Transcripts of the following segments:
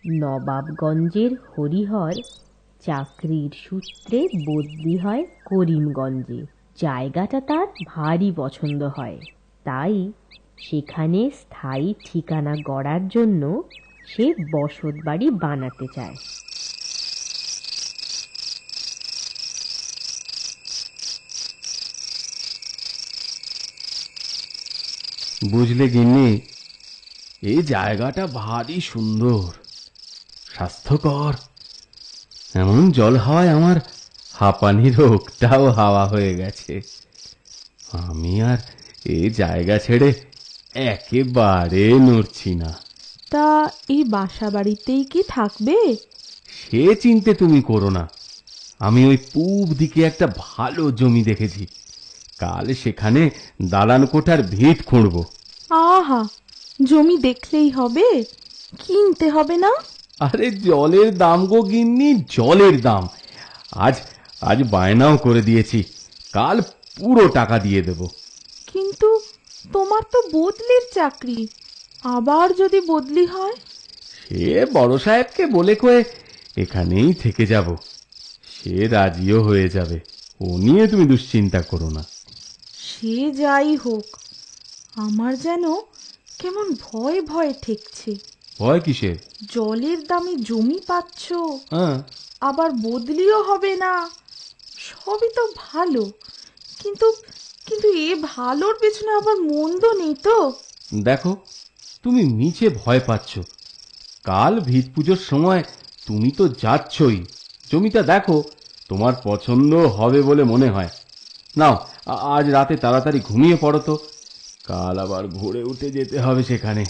নবাবগঞ্জের হরিহর চাকরির সূত্রে বদলি হয় করিমগঞ্জে। জায়গাটা তার ভারী পছন্দ হয়, তাই সেখানে স্থায়ী ঠিকানা গড়ার জন্য সে বসত বাড়ি বানাতে চায়। বুঝলে গিন্নি, এই জায়গাটা ভারী সুন্দর, স্বাস্থ্যকর। এমন জল হাওয়ায় আমার হাঁপানি রোগটাও হাওয়া হয়ে গেছে। আমি আর এই জায়গা ছেড়ে একেবারে নড়ছি না। তা এই বাসা বাড়িতেই কি থাকবে? সে চিন্তে তুমি করো না। আমি ওই পূব দিকে একটা ভালো জমি দেখেছি, কাল সেখানে দালান কোঠার ভিত খুঁড়ব। আহা, জমি দেখলেই হবে, কিনতে হবে না? আরে জলের দাম গো গিন্নি, জলের দাম। আজ আজ বায়নাও করে দিয়েছি, কাল পুরো টাকা দিয়ে দেব। কিন্তু তোমার তো বদলির চাকরি, আবার যদি বদলি হয়? সে বড় সাহেবকে বলে কয়ে এখানেই থেকে যাব, সে রাজিও হয়ে যাবে। ও নিয়ে তুমি দুশ্চিন্তা করো না। সে যাই হোক, আমার যেন কেমন ভয় ভয় ঠেকছে। ভয় কিসের? জলের দামে জমি পাচ্ছ, হ্যাঁ, আবার বদলিও হবে না, সবই তো ভালো। কিন্তু কিন্তু এ ভালোর পেছনে আবার মন্দ নেই তো? দেখো, তুমি মিছে ভয় পাচ্ছ। কাল ভিত পুজোর সময় তুমি তো যাচ্ছই, জমিটা দেখো, তোমার পছন্দ হবে বলে মনে হয়। নাও, আজ রাতে তাড়াতাড়ি ঘুমিয়ে পড়ো তো, কাল আবার ভোরে উঠে যেতে হবে সেখানে।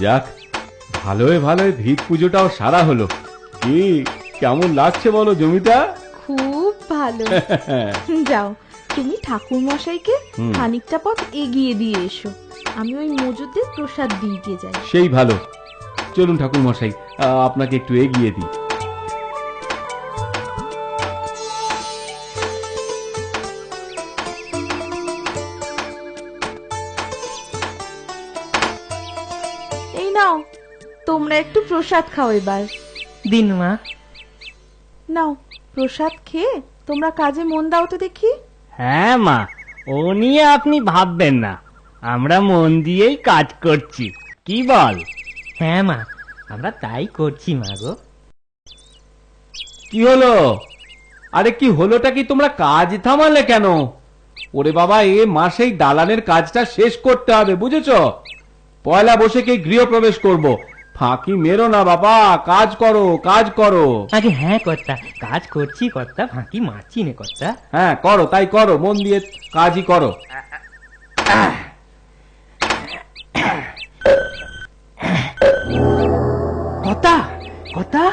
যাক, ভালোই ভালোই ভিত পুজোটাও সারা হলো। কি কেমন লাগছে বলো জমিটা? খুব ভালো। যাও, তুমি ঠাকুর মশাইকে খানিকটা পথ এগিয়ে দিয়ে এসো, আমি ওই মজুদের প্রসাদ দিয়ে যাই। সেই ভালো, চলুন ঠাকুর মশাই, আপনাকে একটু এগিয়ে দিই। এই নাও, তোমরা একটু প্রসাদ খাও এবার। দিন মা। নাও, প্রসাদ খেয়ে তোমরা কাজে মন দাও তো দেখি। হ্যাঁ মা, ও নিয়ে আপনি ভাববেন না, আমরা মন দিয়েই কাজ করছি, কি বল? হ্যাঁ মা, আমরা তাই করছি মা গো। কি হলো? আরে কি হলোটা কি? তোমরা কাজ থামালে কেন? ওরে বাবা, এ মাসেই দালানের কাজটা শেষ করতে হবে, বুঝেছো? পয়লা বৈশাখে গৃহ প্রবেশ করব। ফাঁকি মেরো না বাবা, কাজ করো, কাজ করো। আগে হ্যাঁ কর্তা, কাজ করছি কর্তা, ফাঁকি মারছি নে কর্তা। হ্যাঁ করো, তাই করো, মন দিয়ে কাজই করো। কর্তা, কর্তা,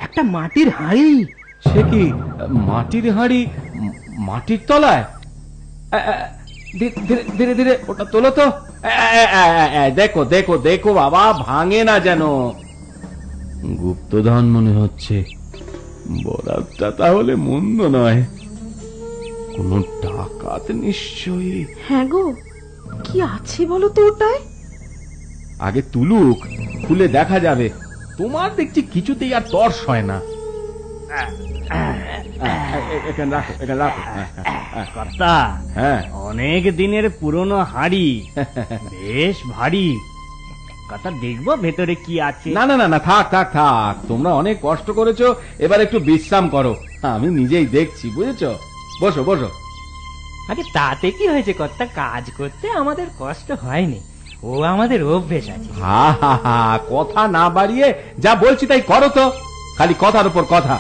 একটা মাটির হাঁড়ি। সে কি মাটির হাঁড়ি? মাটির তলায়? ধীরে ধীরে ধীরে ওটা তোলো তো। দেখো দেখো দেখো বাবা, ভাঙে না যেন। গুপ্তধন মনে হচ্ছে, বরাতটা তাহলে মন্দ নয়। কোন ডাকাত নিশ্চয়ই। হ্যাঁ গো, কি আছে বলো তো ওটায়? আগে তুলুক, খুলে দেখা যাবে। তোমার দেখছি কিছুতেই আর তর্স হয় না। এখানে রাখো, এখানে রাখো। কর্তা, হ্যাঁ, অনেক দিনের পুরনো হাড়ি, বেশ ভারী। কথা দেখবো ভেতরে কি আছে। না না না না, থাক থাক থাক, তোমরা অনেক কষ্ট করেছো, এবার একটু বিশ্রাম করো, আমি নিজেই দেখছি, বুঝেছো? বসো বসো। আগে তাতে কি হয়েছে কর্তা, কাজ করতে আমাদের কষ্ট হয়নি, ও আমাদের অভ্যেস আছে। হা হা হা, কথা না বাড়িয়ে যা বলছি তাই করো তো, খালি কথার উপর কথা।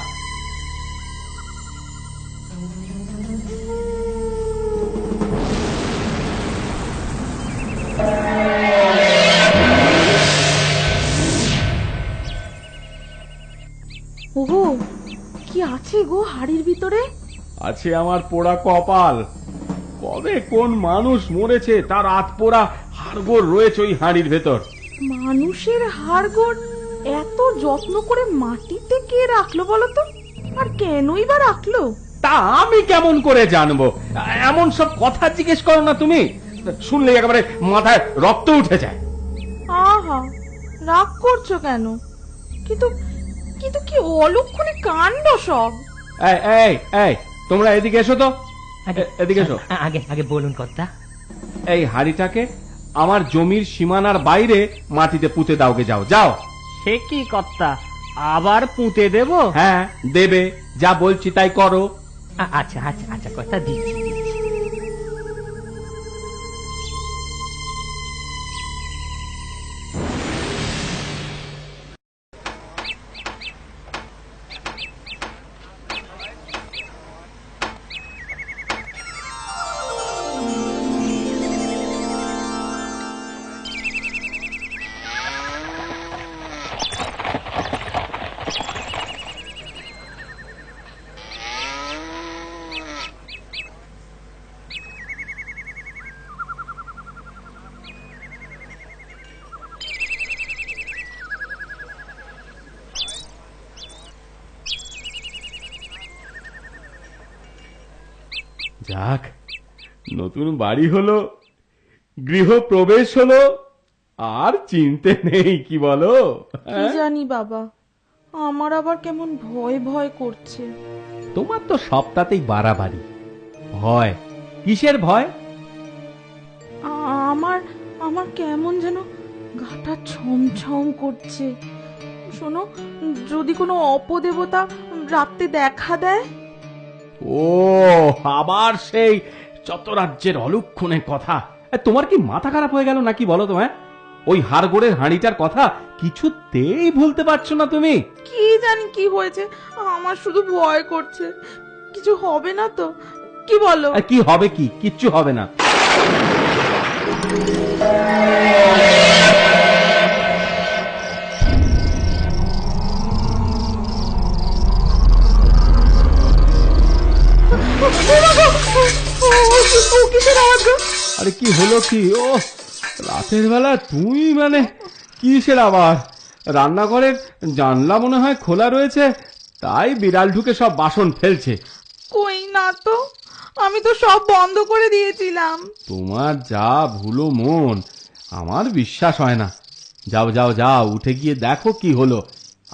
ওগো, কি আছে গো হাড়ির ভিতরে? আছে আমার পোড়া কপাল। কবে কোন মানুষ মরেছে তার আত পোড়া হাড়গোড় রয়েছে ওই হাঁড়ির ভেতর। মানুষের হাড়গোড় এত যত্ন করে মাটিতে কে রাখলো বলো তো? আর কেনই বা রাখলো? তা আমি কেমন করে জানবো? এমন সব কথা জিজ্ঞেস করো না তুমি, শুনলে একেবারে মাথায় রক্ত উঠে যায়। আহা, রাগ করছো কেন? কিন্তু কিন্তু কি অলক্ষণে কাণ্ড সব! এই এই এই, তোমরা এদিকে এসো তো, এদিকে এসো। আগে আগে বলুন কর্তা। এই হাড়িটাকে আমার জমির সীমানার বাইরে মাটিতে পুঁতে দাওগে, যাও যাও। সে কি কর্তা, আবার পুঁতে দেব? হ্যাঁ দেবে, যা বলছি তাই করো। আচ্ছা আচ্ছা আচ্ছা কর্তা, দিচ্ছি দিচ্ছি। যাক, নতুন বাড়ি হলো, গৃহ প্রবেশ হলো, আর চিনতে নেই, কি বলো? কি জানি বাবা, আমার আবার কেমন ভয় ভয় করছে। তোমার তো সবটাতেই বাড়াবাড়ি। ভয় কিসের ভয়? আমার আমার কেমন যেন গাটা ছমছম করছে। শোনো, যদি কোনো অপদেবতা রাত্রে দেখা দেয়? ও, আবার সেই চতরাজ্যের অলক্ষণের কথা। তোমার কি মাথা খারাপ হয়ে গেল নাকি বলো তো? ওই হাড়গোড়ের হাঁড়িটার কথা কিছুতেই ভুলতে পারছো না তুমি? কি জানি কি হয়েছে, আমার শুধু ভয় করছে। কিছু হবে না তো? কি বলো? কি হবে? কি কিচ্ছু হবে না। আরে কি হলো কি? ও, রাতের বেলা তুই মানে কিসের আবার? রান্নাঘরের জানলা মনে হয় খোলা রয়েছে, তাই বিড়াল ঢুকে সব বাসন ফেলছে। কই না তো, আমি তো সব বন্ধ করে দিয়েছিলাম। তোমার যা ভুলো মন, আমার বিশ্বাস হয় না। যাও যাও যাও, উঠে গিয়ে দেখো কি হলো।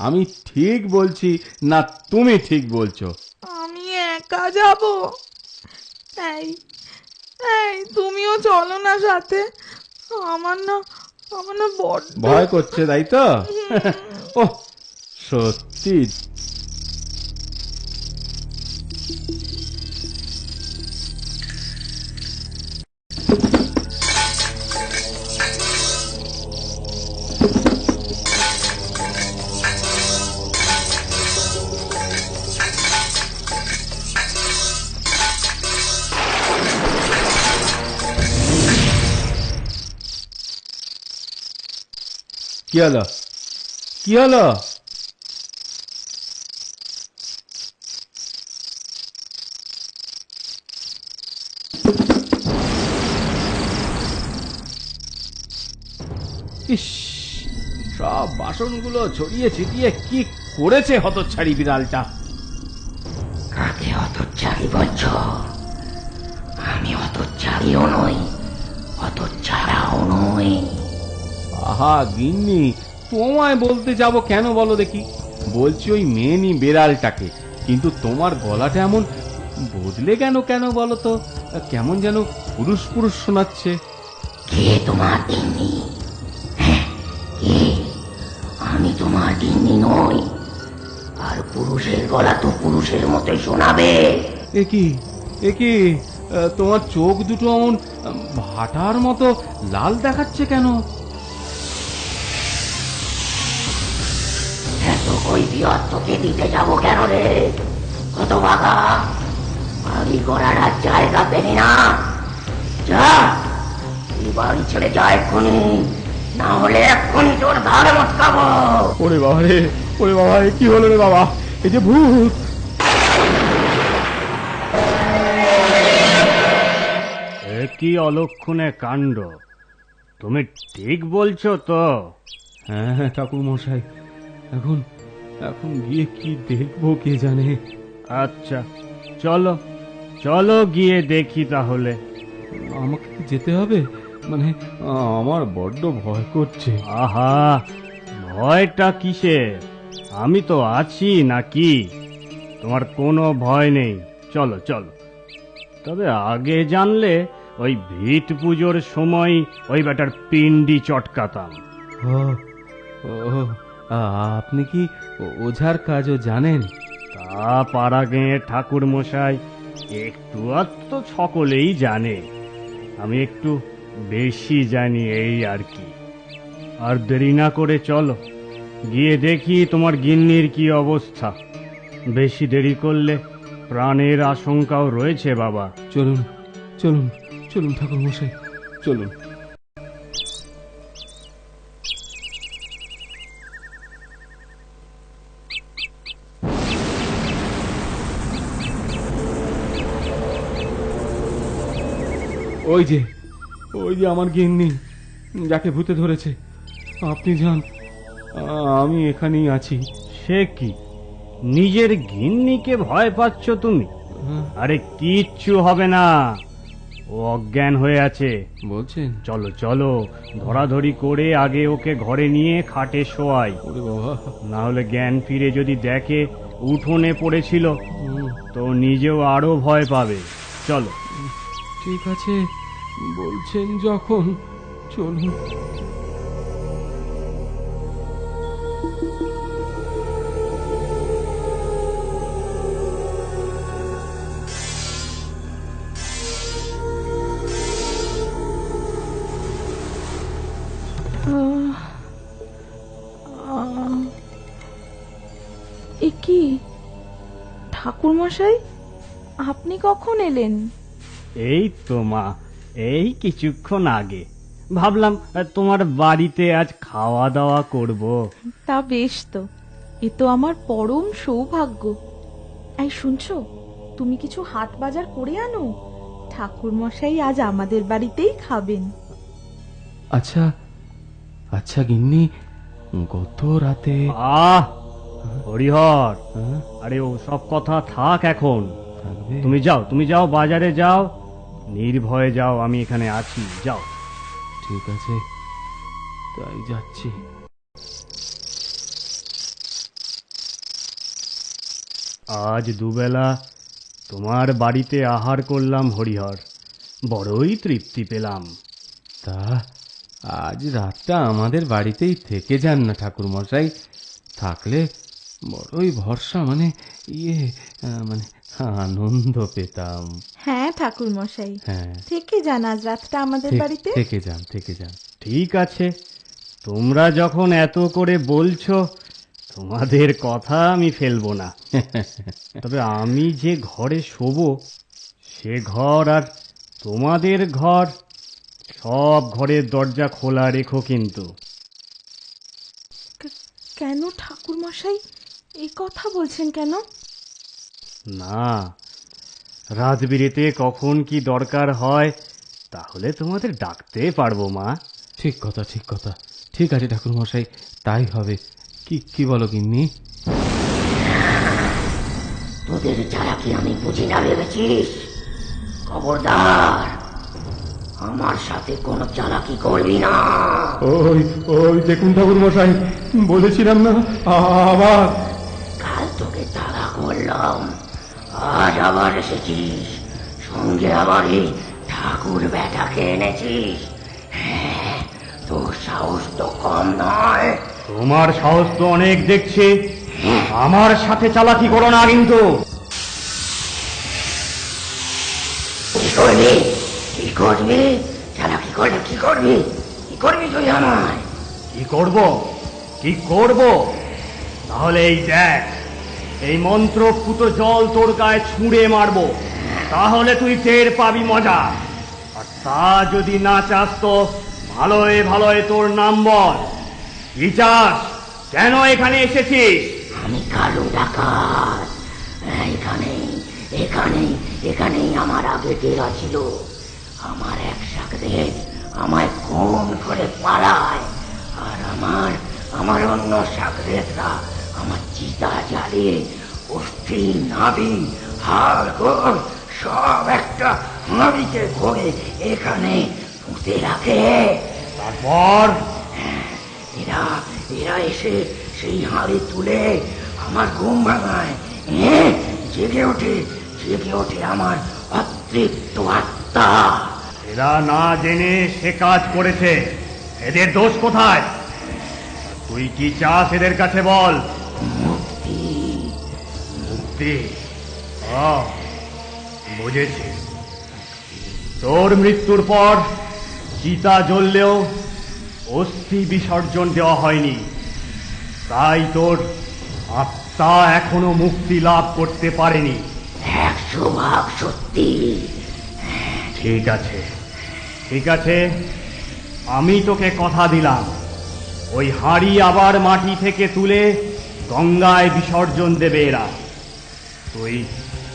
আমি ঠিক বলছি না তুমি ঠিক বলছো? আমি একা যাব? এই এই, তুমিও চলো না সাথে। আমার না বড্ড ভয় করছে, তাই তো? ও সত্যি। কি হলো? কি হলো? ইস, সব বাসনগুলো ছড়িয়ে ছিটিয়ে কি করেছে হতচ্ছাড়ি বিড়ালটা। কাকে হতচ্ছাড়ি বলছো? আমি হতচ্ছাড়িও নই, হতচ্ছাড়াও নই। আহা গিন্নি, তোমায় বলতে যাব কেন বলো দেখি? বলছি ওই মেয়েনি বেড়ালটাকে, কিন্তু তোমার গলাটা এমন বদলে কেন কেন বলো তো? কেমন যেন পুরুষ পুরুষ শোনাচ্ছে। কে তোমার গিন্নি? কে? আমি তোমার গিন্নি নই, আর পুরুষের গলা তো পুরুষের মতোই শোনাবে। এ কি তোমার চোখ দুটো এমন ভাটার মতো লাল দেখাচ্ছে কেন? এত কৈফিয়ত তোকে দিতে যাবো কেন রে? কত ভাগা বাড়ি করার আর জায়গা পেলি না? যা, তুই বাড়ি ছেড়ে যা এক্ষুনি, না হলে এক্ষুনি তোর ধারে মটকাবো। ওরে বাবা রে, ওরে বাবা, এ কি হলো রে বাবা? এই যে ভূত! এ কি অলক্ষণে কাণ্ড! তুমি ঠিক বলছো তো? হ্যাঁ ঠাকুর মশাই, এখন এখন গিয়ে কি দেখবো কে জানে। আচ্ছা, চলো চলো গিয়ে দেখি তাহলে। আমাকে কি যেতে হবে? মানে আমার বড্ড ভয় করছে। আহা, ভয়টা কিসে? আমি তো আছি নাকি? তোমার কোনো ভয় নেই, চলো চলো। তবে আগে জানলে ওই ভিট পুজোর সময় ওই বেটার পিন্ডি চটকাতাম। ও ও, আপনি কি ওঝার কাজও জানেন? তা পাড়া গেঁয়ে ঠাকুর মশাই একটু তো সকলেই জানে, আমি একটু বেশি জানি এই আর কি। আর দেরি না করে চলো, গিয়ে দেখি তোমার গিন্নির কি অবস্থা। বেশি দেরি করলে প্রাণের আশঙ্কাও রয়েছে বাবা। চলুন চলুন চলুন ঠাকুর মশাই, চলুন। ওই যে আমার গিন্নি, যাকে ভূতে ধরেছে। আপনি যান, আমি এখানেই আছি। সে কি, নিজের গিন্নিকে ভয় পাচ্ছ তুমি? আরে কিচ্ছু হবে না, ও অজ্ঞান হয়ে আছে বলছেন? চলো চলো, ধরাধরি করে আগে ওকে ঘরে নিয়ে খাটে শোয়াই। ওরে বাবা! না হলে জ্ঞান ফিরে যদি দেখে উঠোনে পড়েছিল তো নিজেও আরো ভয় পাবে। চলো। ঠিক আছে, বলছেন যখন, চলুন। এ কি ঠাকুর মশাই, আপনি কখন এলেন? এই তো মা, এই কিছুক্ষণ আগে ভাবলাম তোমার বাড়িতে আজ খাওয়া দাওয়া করব। তা বেশ তো, এ তো আমার পরম সৌভাগ্য। এই শুনছো, তুমি কিছু হাট বাজার করে আনো, ঠাকুর মশাই আজ আমাদের বাড়িতেই খাবেন। আচ্ছা আচ্ছা গিন্নি, গত রাতে আহ হরিহর, হ্যাঁ? আরে ও সব কথা থাক এখন। থাকবে? তুমি যাও বাজারে যাও, নির্ভয়ে যাও, আমি এখানে আছি, যাও। ঠিক আছে, তাই যাচ্ছি। আজ দুবেলা তোমার বাড়িতে আহার করলাম হরিহর, বড়ই তৃপ্তি পেলাম। তা আজ রাতটা আমাদের বাড়িতেই থেকে যান না ঠাকুর মশাই, থাকলে বড়ই ভরসা, মানে মানে আনন্দ পেতাম। হ্যাঁ ঠাকুর মশাই, হ্যাঁ, থেকে যান আজ রাতটা আমাদের বাড়িতে। থেকে যান, থেকে যান। ঠিক আছে, তোমরা যখন এত করে বলছো, তোমাদের কথা আমি ফেলবো না। তবে আমি যে ঘরে শোবো সে ঘর আর তোমাদের ঘর, সব ঘরের দরজা খোলা রেখো কিন্তু। কেন ঠাকুর মশাই এই কথা বলছেন কেন? না, রাত বিরেতে কখন কি দরকার হয় তাহলে তোমাদের ডাকতে পারবো মা। ঠিক কথা, ঠিক কথা। ঠিক আছে ঠাকুর মশাই, তাই হবে। কি বলো গিন্নি? তোদের চালাকি আমি বুঝি না ভেবেছিস? খবরদার, আমার সাথে কোনো চালাকি করবি না। ওই দেখুন ঠাকুর মশাই, বলেছিলাম না আবার। কাল তোকে তাড়া করলাম, আজ আবার এসেছিস, সঙ্গে আবার এই ঠাকুর বেটাকে এনেছিস। হ্যাঁ, তোর সাহস তো কম নয়। তোমার সাহস তো অনেক দেখছি, আমার সাথে চালাকি করো না কিন্তু। কি করবি? কি করবি? চালাকি করলে কি করবি? কি করবি তুই আমায়? কি করব? তাহলে এই দেখ, এই মন্ত্রপুত জল তোর গায়ে ছুঁড়ে মারবো, তাহলে তুই টের পাবি মজা। আর তা যদি না চাস তো ভালোয় ভালোয় তোর নাম বল। কি চাস? কেন এখানে এসেছিস? আমি কালু ডাকাত। এখানেই আমার আগে ডেরা ছিল। আমার এক শাকদের আমায় খুন করে পালায়, আর আমার অন্য সাগরেদরা আমার চিতা জ্বালিয়ে অস্থি নাভি হাড় গোড় সব একটা হাঁড়িতে করে এখানে পুঁতে রাখে। তারপর এরা এরা এসে সেই হাঁড়ি তুলে আমার ঘুম ভাঙায়। জেগে ওঠে আমার অতৃপ্ত আত্মা। এরা না জেনে সে কাজ করেছে, এদের দোষ কোথায়? তুই কি চাস এদের কাছে বল? মুক্তি। মুক্তি? বুঝেছি। তোর মৃত্যুর পর চিতা জ্বললেও অস্থি বিসর্জন দেওয়া হয়নি, তাই তোর আত্মা এখনো মুক্তি লাভ করতে পারেনি। 100% সত্যি। ঠিক আছে, ঠিক আছে, আমি তোকে কথা দিলাম, ওই হাঁড়ি আবার মাটি থেকে তুলে গঙ্গায় বিসর্জন দেবে এরা।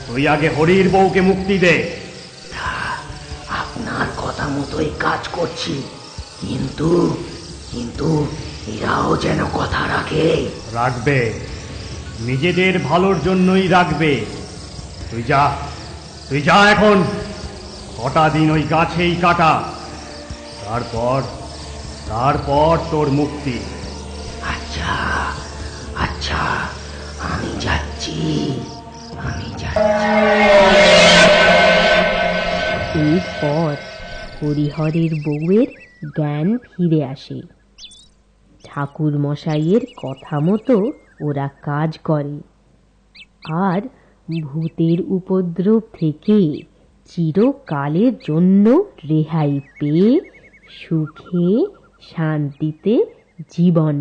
তুই আগে হরির বউকে মুক্তি দে। আপনার কথা মতোই কাজ করছি, কিন্তু কিন্তু এরাও যেন কথা রাখে। রাখবে, নিজেদের ভালোর জন্যই রাখবে। তুই যা এখন, কটা দিন ওই গাছেই কাটা, তারপর তোর মুক্তি। আচ্ছা আচ্ছা, আমি যাচ্ছি। এরপর হরিহরের বউয়ের জ্ঞান ফিরে আসে। ঠাকুর মশাইয়ের কথা মতো ওরা কাজ করে, আর ভূতের উপদ্রব থেকে চিরকালের জন্য রেহাই পেয়ে সুখে শান্তিতে জীবন